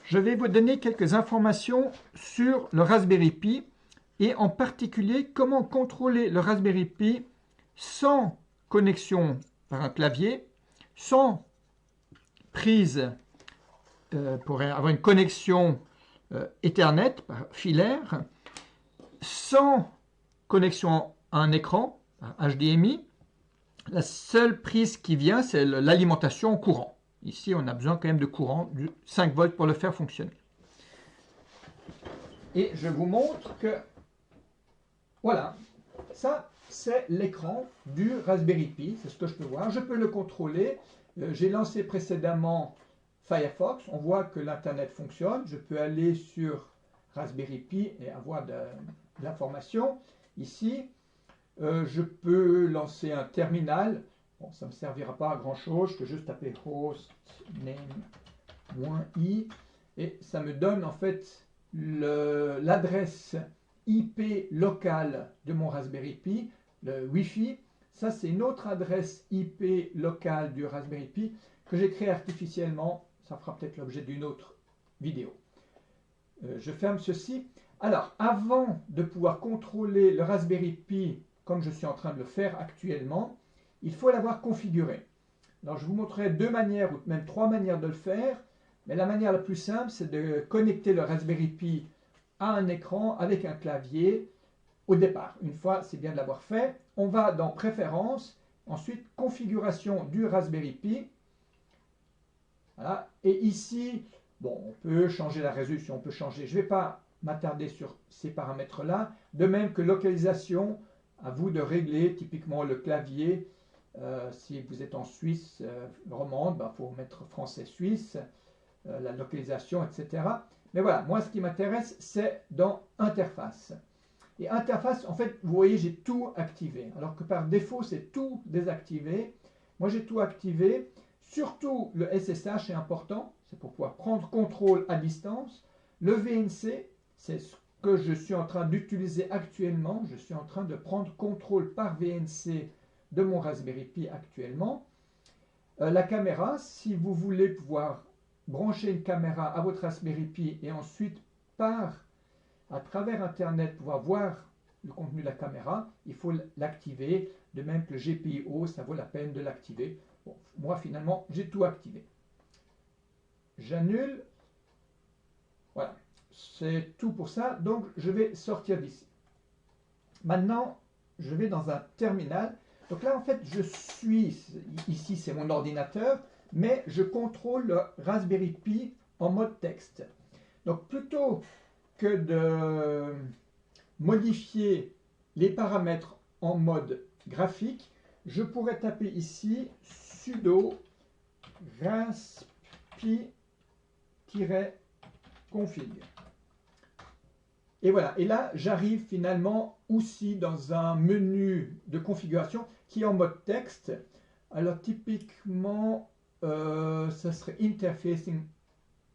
Je vais vous donner quelques informations sur le Raspberry Pi et en particulier comment contrôler le Raspberry Pi sans connexion par un clavier, sans prise pour avoir une connexion Ethernet filaire, sans connexion à un écran HDMI. La seule prise qui vient, c'est l'alimentation en courant. Ici, on a besoin quand même de courant, de 5 volts pour le faire fonctionner. Et je vous montre que, voilà, ça c'est l'écran du Raspberry Pi, c'est ce que je peux voir. Je peux le contrôler. J'ai lancé précédemment Firefox, on voit que l'Internet fonctionne. Je peux aller sur Raspberry Pi et avoir de l'information. Ici, je peux lancer un terminal. Bon, ça ne me servira pas à grand chose. Je peux juste taper hostname-i et ça me donne en fait l'adresse IP locale de mon Raspberry Pi, le Wi-Fi. Ça, c'est une autre adresse IP locale du Raspberry Pi que j'ai créée artificiellement. Ça fera peut-être l'objet d'une autre vidéo. Je ferme ceci. Alors, avant de pouvoir contrôler le Raspberry Pi comme je suis en train de le faire actuellement, il faut l'avoir configuré. Alors, je vous montrerai deux manières ou même trois manières de le faire. Mais la manière la plus simple, c'est de connecter le Raspberry Pi à un écran avec un clavier au départ. Une fois, c'est bien de l'avoir fait. On va dans Préférences, ensuite Configuration du Raspberry Pi. Voilà. Et ici, bon, on peut changer la résolution, on peut changer. Je ne vais pas m'attarder sur ces paramètres-là. De même que localisation, à vous de régler typiquement le clavier. Si vous êtes en Suisse romande, il faut mettre français-suisse. La localisation, etc. Mais voilà, moi ce qui m'intéresse, c'est dans Interface. Et Interface, en fait, vous voyez, j'ai tout activé. Alors que par défaut, c'est tout désactivé. Moi, j'ai tout activé. Surtout, le SSH est important. C'est pour pouvoir prendre contrôle à distance. Le VNC, c'est ce que je suis en train d'utiliser actuellement. Je suis en train de prendre contrôle par VNC de mon Raspberry Pi actuellement. La caméra, si vous voulez pouvoir brancher une caméra à votre Raspberry Pi et ensuite à travers Internet pouvoir voir le contenu de la caméra, il faut l'activer. De même que le GPIO, ça vaut la peine de l'activer. Bon, moi finalement, j'ai tout activé. J'annule. Voilà, c'est tout pour ça. Donc je vais sortir d'ici. Maintenant, je vais dans un terminal. Donc là, en fait, je suis, ici c'est mon ordinateur, mais je contrôle le Raspberry Pi en mode texte. Donc plutôt que de modifier les paramètres en mode graphique, je pourrais taper ici sudo raspi-config. Et voilà, et là j'arrive finalement aussi dans un menu de configuration qui est en mode texte. Alors typiquement, ça serait Interfacing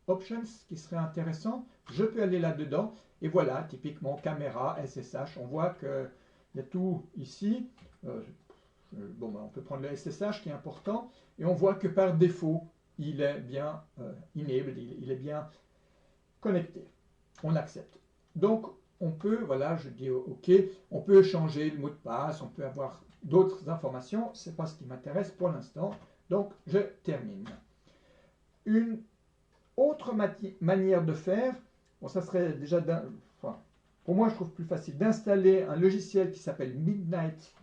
Options qui serait intéressant. Je peux aller là-dedans et voilà, typiquement caméra, SSH. On voit qu'il y a tout ici. Bon, on peut prendre le SSH qui est important et on voit que par défaut, il est bien enabled, il est bien connecté. On accepte. Donc, on peut, voilà, je dis OK, on peut changer le mot de passe, on peut avoir d'autres informations. Ce n'est pas ce qui m'intéresse pour l'instant. Donc, je termine. Une autre manière de faire, bon, ça serait déjà, enfin, pour moi, je trouve plus facile d'installer un logiciel qui s'appelle Midnight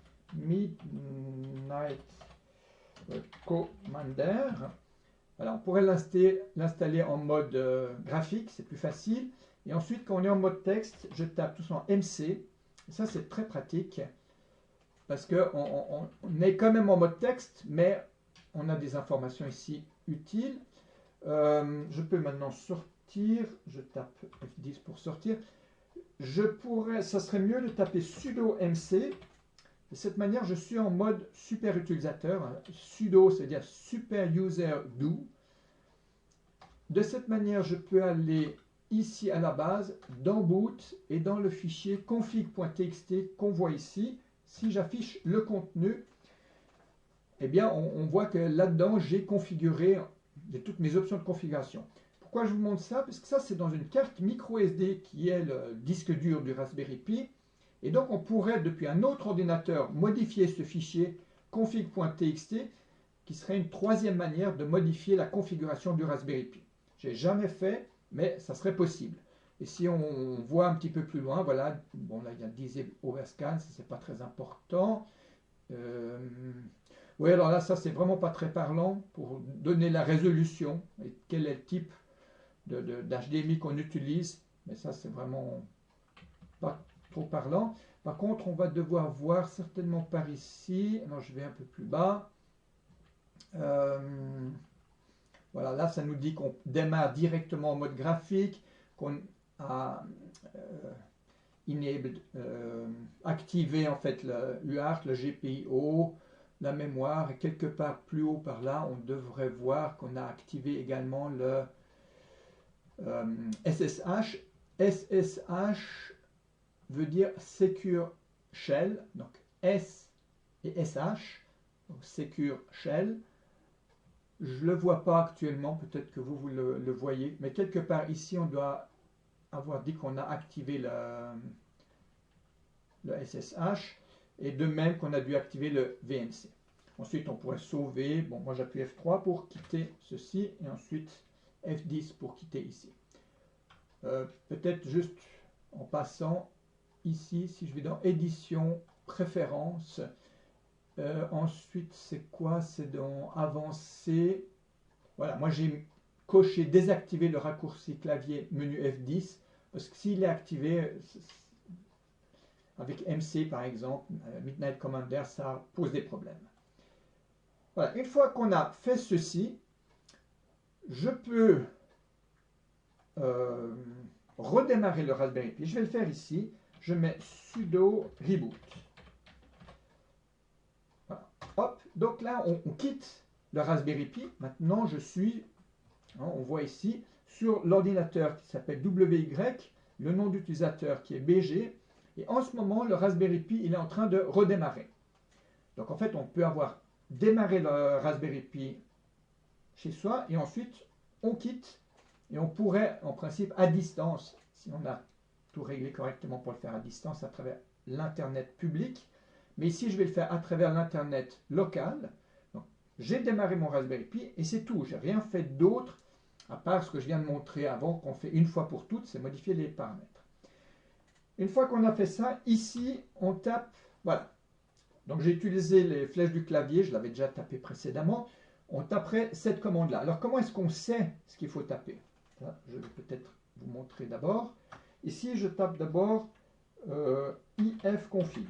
Commander. Alors, on pourrait l'installer en mode graphique, c'est plus facile. Et ensuite, quand on est en mode texte, je tape tout simplement MC. Et ça, c'est très pratique parce qu'on est quand même en mode texte, mais on a des informations ici utiles. Je peux maintenant sortir. Je tape F10 pour sortir. Ça serait mieux de taper sudo MC. De cette manière, je suis en mode super utilisateur. Sudo, c'est-à-dire super user do. De cette manière, je peux aller ici à la base, dans boot et dans le fichier config.txt qu'on voit ici. Si j'affiche le contenu, eh bien, on voit que là-dedans, j'ai configuré toutes mes options de configuration. Pour pourquoi je vous montre ça? Parce que ça, c'est dans une carte micro SD qui est le disque dur du Raspberry Pi. Et donc, on pourrait, depuis un autre ordinateur, modifier ce fichier config.txt, qui serait une troisième manière de modifier la configuration du Raspberry Pi. Je n'ai jamais fait, mais ça serait possible. Et si on voit un petit peu plus loin, voilà, bon là il y a Disable Overscan, ça c'est pas très important. Oui, alors là, ça c'est vraiment pas très parlant pour donner la résolution et quel est le type d'HDMI qu'on utilise, mais ça c'est vraiment pas trop parlant. Par contre, on va devoir voir certainement par ici, alors je vais un peu plus bas. Voilà, là ça nous dit qu'on démarre directement en mode graphique, qu'on a activé en fait l'UART, le GPIO, la mémoire, et quelque part plus haut par là, on devrait voir qu'on a activé également le SSH. SSH veut dire Secure Shell, donc S et SH, donc Secure Shell. Je ne le vois pas actuellement, peut-être que vous le voyez, mais quelque part ici, on doit avoir dit qu'on a activé le SSH, et de même qu'on a dû activer le VNC. Ensuite, on pourrait sauver. Bon, moi j'appuie F3 pour quitter ceci, et ensuite F10 pour quitter ici. Peut-être juste en passant ici, si je vais dans Édition, Préférences, ensuite c'est quoi? C'est dans Avancer. Voilà, moi j'ai coché désactiver le raccourci clavier menu F10, parce que s'il est activé avec MC par exemple, Midnight Commander, ça pose des problèmes. Voilà, une fois qu'on a fait ceci, je peux redémarrer le Raspberry Pi. Je vais le faire ici. Je mets sudo reboot. Voilà. Hop, donc là on quitte le Raspberry Pi. Maintenant je suis, on voit ici, sur l'ordinateur qui s'appelle WY, le nom d'utilisateur qui est BG, et en ce moment le Raspberry Pi il est en train de redémarrer. Donc en fait on peut avoir démarré le Raspberry Pi chez soi et ensuite on quitte, et on pourrait en principe à distance, si on a tout réglé correctement pour le faire à distance à travers l'internet public, mais ici je vais le faire à travers l'internet local. J'ai démarré mon Raspberry Pi et c'est tout, j'ai rien fait d'autre à part ce que je viens de montrer avant qu'on fait une fois pour toutes, c'est modifier les paramètres. Une fois qu'on a fait ça, ici on tape, voilà. Donc j'ai utilisé les flèches du clavier, je l'avais déjà tapé précédemment. On taperait cette commande-là. Alors comment est-ce qu'on sait ce qu'il faut taper? Ça, je vais peut-être vous montrer d'abord. Ici je tape d'abord ifconfig.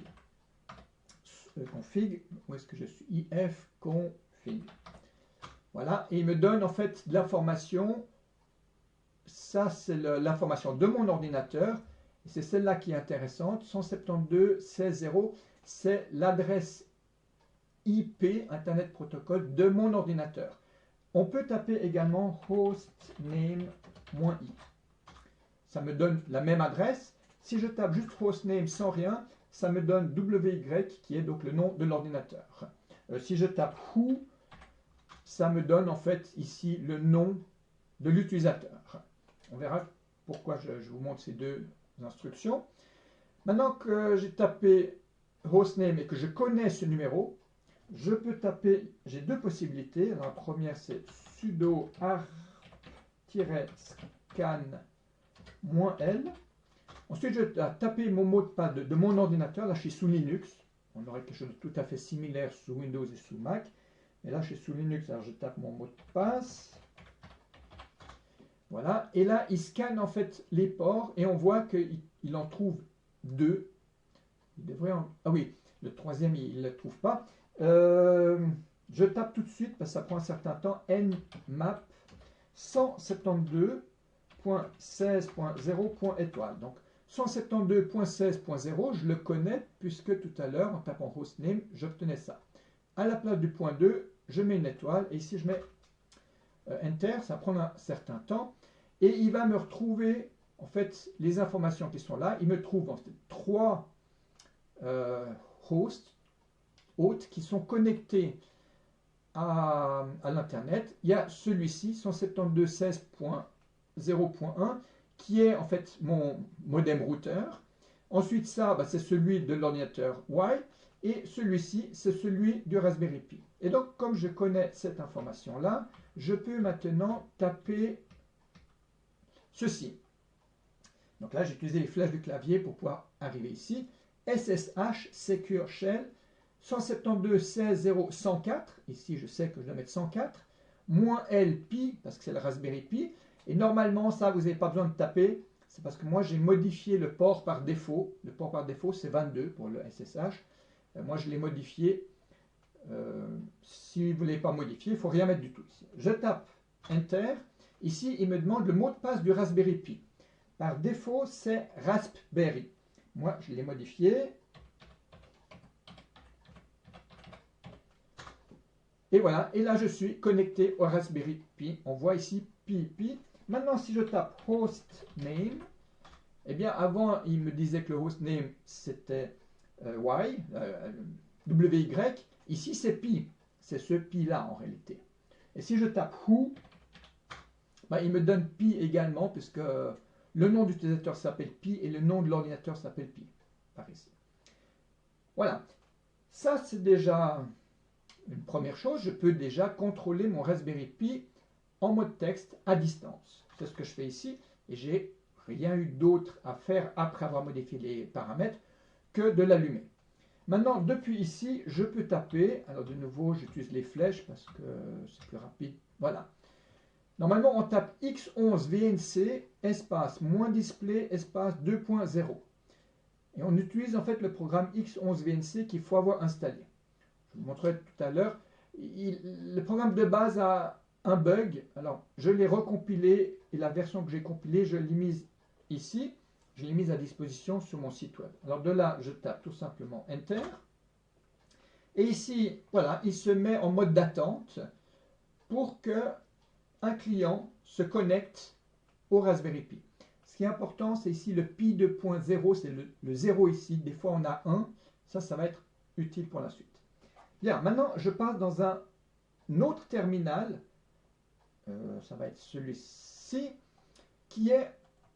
Config, où est-ce que je suis? ifconfig. Voilà, et il me donne en fait de l'information. Ça c'est l'information de mon ordinateur. C'est celle-là qui est intéressante. 172.16.0, c'est l'adresse IP, Internet Protocol, de mon ordinateur. On peut taper également hostname-i. Ça me donne la même adresse. Si je tape juste hostname sans rien, ça me donne WY, qui est donc le nom de l'ordinateur. Si je tape who, ça me donne en fait ici le nom de l'utilisateur. On verra pourquoi je vous montre ces deux instructions. Maintenant que j'ai tapé hostname et que je connais ce numéro, je peux taper, j'ai deux possibilités. Alors, la première c'est sudo arc-scan-l. Ensuite, je vais taper mon mot de passe de mon ordinateur. Là, je suis sous Linux. On aurait quelque chose de tout à fait similaire sous Windows et sous Mac. Et là, je suis sous Linux. Alors, je tape mon mot de passe. Voilà. Et là, il scanne en fait les ports et on voit qu'il en trouve deux. Il devrait en... Ah oui, le troisième, il ne le trouve pas. Je tape tout de suite, parce que ça prend un certain temps, nmap 172.16.0.étoile. Donc 172.16.0, je le connais, puisque tout à l'heure, en tapant hostname, j'obtenais ça. À la place du point 2, je mets une étoile, et ici je mets Enter, ça prend un certain temps, et il va me retrouver, en fait, les informations qui sont là. Il me trouve en fait 3 hosts, hôtes qui sont connectés à l'internet. Il y a celui-ci, 172.16.0, 0.1 qui est en fait mon modem routeur. Ensuite, ça, c'est celui de l'ordinateur Y. Et celui-ci, c'est celui du Raspberry Pi. Et donc, comme je connais cette information-là, je peux maintenant taper ceci. Donc là, j'ai utilisé les flèches du clavier pour pouvoir arriver ici. SSH Secure Shell 172.16.0.104. Ici, je sais que je dois mettre 104. Moins L Pi, parce que c'est le Raspberry Pi. Et normalement, ça, vous n'avez pas besoin de taper. C'est parce que moi, j'ai modifié le port par défaut. Le port par défaut, c'est 22 pour le SSH. Moi, je l'ai modifié. Si vous ne l'avez pas modifié, il ne faut rien mettre du tout ici. Je tape Enter. Ici, il me demande le mot de passe du Raspberry Pi. Par défaut, c'est Raspberry. Moi, je l'ai modifié. Et voilà. Et là, je suis connecté au Raspberry Pi. On voit ici Pi. Maintenant, si je tape hostname, eh bien, avant, il me disait que le hostname, c'était WY. Ici, c'est Pi. C'est ce Pi-là, en réalité. Et si je tape Who, il me donne Pi également, puisque le nom d'utilisateur s'appelle Pi et le nom de l'ordinateur s'appelle Pi, par ici. Voilà. Ça, c'est déjà une première chose. Je peux déjà contrôler mon Raspberry Pi en mode texte à distance. C'est ce que je fais ici. Et j'ai rien eu d'autre à faire après avoir modifié les paramètres que de l'allumer. Maintenant, depuis ici, je peux taper. Alors, de nouveau, j'utilise les flèches parce que c'est plus rapide. Voilà. Normalement, on tape X11 VNC, espace, moins display, espace 2.0. Et on utilise en fait le programme X11 VNC qu'il faut avoir installé. Je vous montrerai tout à l'heure. Le programme de base a un bug. Alors, je l'ai recompilé et la version que j'ai compilée, je l'ai mise ici. Je l'ai mise à disposition sur mon site web. Alors de là, je tape tout simplement Enter. Et ici, voilà, il se met en mode d'attente pour que un client se connecte au Raspberry Pi. Ce qui est important, c'est ici le Pi 2.0, c'est le 0 ici. Des fois, on a 1. Ça va être utile pour la suite. Bien, maintenant, je passe dans un autre terminal. Ça va être celui-ci, qui est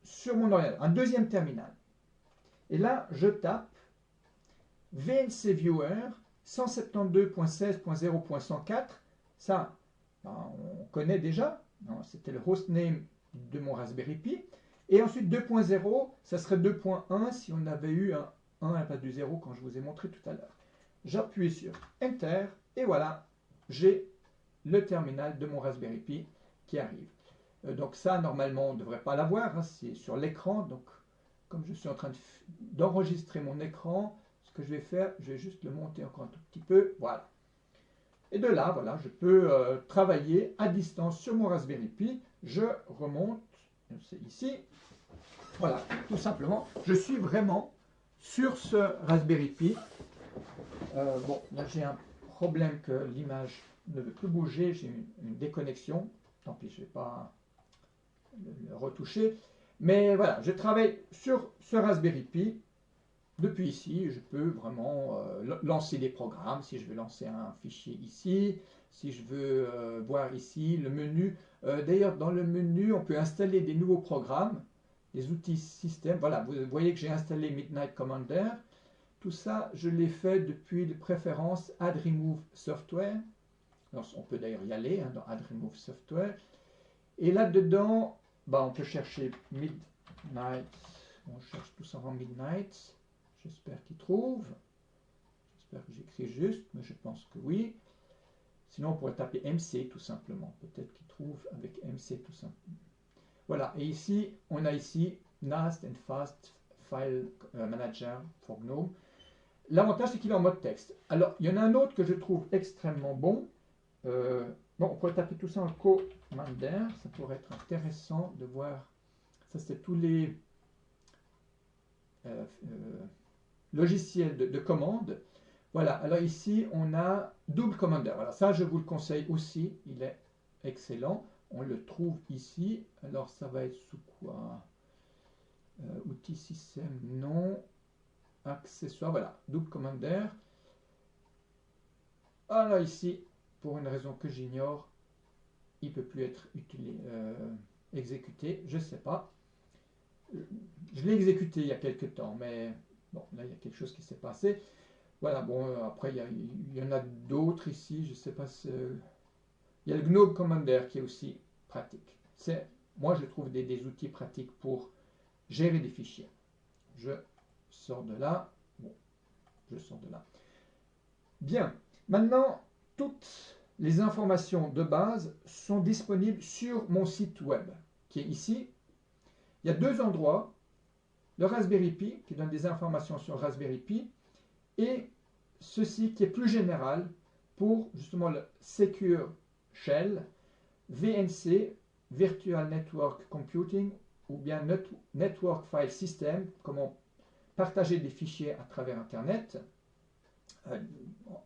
sur mon ordinateur, un deuxième terminal. Et là, je tape VNC Viewer 172.16.0.104. Ça, on connaît déjà. C'était le hostname de mon Raspberry Pi. Et ensuite 2.0, ça serait 2.1 si on avait eu un 1 à la place du 0 quand je vous ai montré tout à l'heure. J'appuie sur Enter et voilà, j'ai le terminal de mon Raspberry Pi qui arrive. Donc ça, normalement, on ne devrait pas l'avoir. C'est sur l'écran. Donc, comme je suis en train d'enregistrer mon écran, ce que je vais faire, je vais juste le monter encore un tout petit peu. Voilà. Et de là, voilà, je peux travailler à distance sur mon Raspberry Pi. Je remonte, c'est ici. Voilà, tout simplement. Je suis vraiment sur ce Raspberry Pi. Bon, là j'ai un problème que l'image ne veut plus bouger. J'ai une déconnexion. Tant pis, je ne vais pas le retoucher. Mais voilà, je travaille sur ce Raspberry Pi. Depuis ici, je peux vraiment lancer des programmes. Si je veux lancer un fichier ici, si je veux voir ici le menu. D'ailleurs, dans le menu, on peut installer des nouveaux programmes, des outils système. Voilà, vous voyez que j'ai installé Midnight Commander. Tout ça, je l'ai fait depuis les préférences Add Remove Software. Alors, on peut d'ailleurs y aller dans Add Remove Software. Et là-dedans, on peut chercher Midnight. On cherche tout simplement Midnight. J'espère qu'il trouve. J'espère que j'écris juste, mais je pense que oui. Sinon, on pourrait taper MC tout simplement. Peut-être qu'il trouve avec MC tout simplement. Voilà. Et ici, on a ici NAST and FAST File Manager for GNOME. L'avantage, c'est qu'il est en mode texte. Alors, il y en a un autre que je trouve extrêmement bon. On pourrait taper tout ça en Commander. Ça pourrait être intéressant de voir. Ça, c'est tous les logiciels de commande. Voilà, alors ici, on a Double Commander. Voilà, ça, je vous le conseille aussi. Il est excellent. On le trouve ici. Alors, ça va être sous quoi? Outils système, non. Accessoires, voilà. Double Commander. Alors ici, pour une raison que j'ignore, il ne peut plus être utilisé. exécuter, je ne sais pas. Je l'ai exécuté il y a quelques temps, mais bon, là il y a quelque chose qui s'est passé. Voilà, bon, après il y en a d'autres ici, je ne sais pas si... Il y a le GNOME Commander qui est aussi pratique. Moi je trouve des outils pratiques pour gérer des fichiers. Je sors de là. Bon, je sors de là. Bien, maintenant, toutes les informations de base sont disponibles sur mon site web, qui est ici. Il y a deux endroits, le Raspberry Pi, qui donne des informations sur le Raspberry Pi, et ceci qui est plus général pour justement le Secure Shell, VNC, Virtual Network Computing, ou bien Network File System, comment partager des fichiers à travers Internet.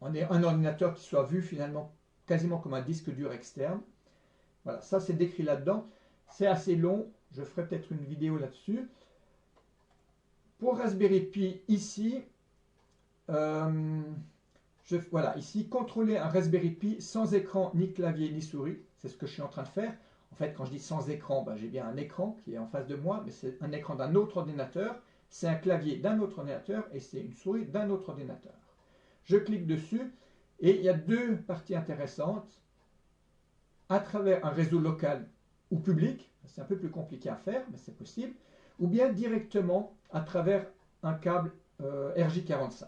On est un ordinateur qui soit vu finalement quasiment comme un disque dur externe. Voilà, ça c'est décrit là-dedans. C'est assez long, je ferai peut-être une vidéo là-dessus. Pour Raspberry Pi, ici, voilà, ici, contrôler un Raspberry Pi sans écran, ni clavier, ni souris. C'est ce que je suis en train de faire. En fait, quand je dis sans écran, ben, j'ai bien un écran qui est en face de moi, mais c'est un écran d'un autre ordinateur. C'est un clavier d'un autre ordinateur et c'est une souris d'un autre ordinateur. Je clique dessus et il y a deux parties intéressantes. À travers un réseau local ou public, c'est un peu plus compliqué à faire, mais c'est possible, ou bien directement à travers un câble RJ45.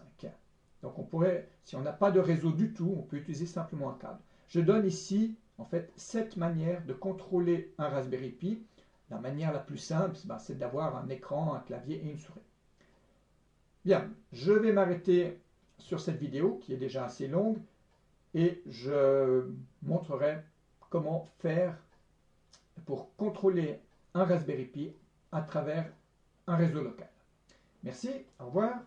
Donc on pourrait, si on n'a pas de réseau du tout, on peut utiliser simplement un câble. Je donne ici, en fait, 7 manières de contrôler un Raspberry Pi. La manière la plus simple, c'est d'avoir un écran, un clavier et une souris. Bien, je vais m'arrêter sur cette vidéo qui est déjà assez longue et je montrerai comment faire pour contrôler un Raspberry Pi à travers un réseau local. Merci, au revoir.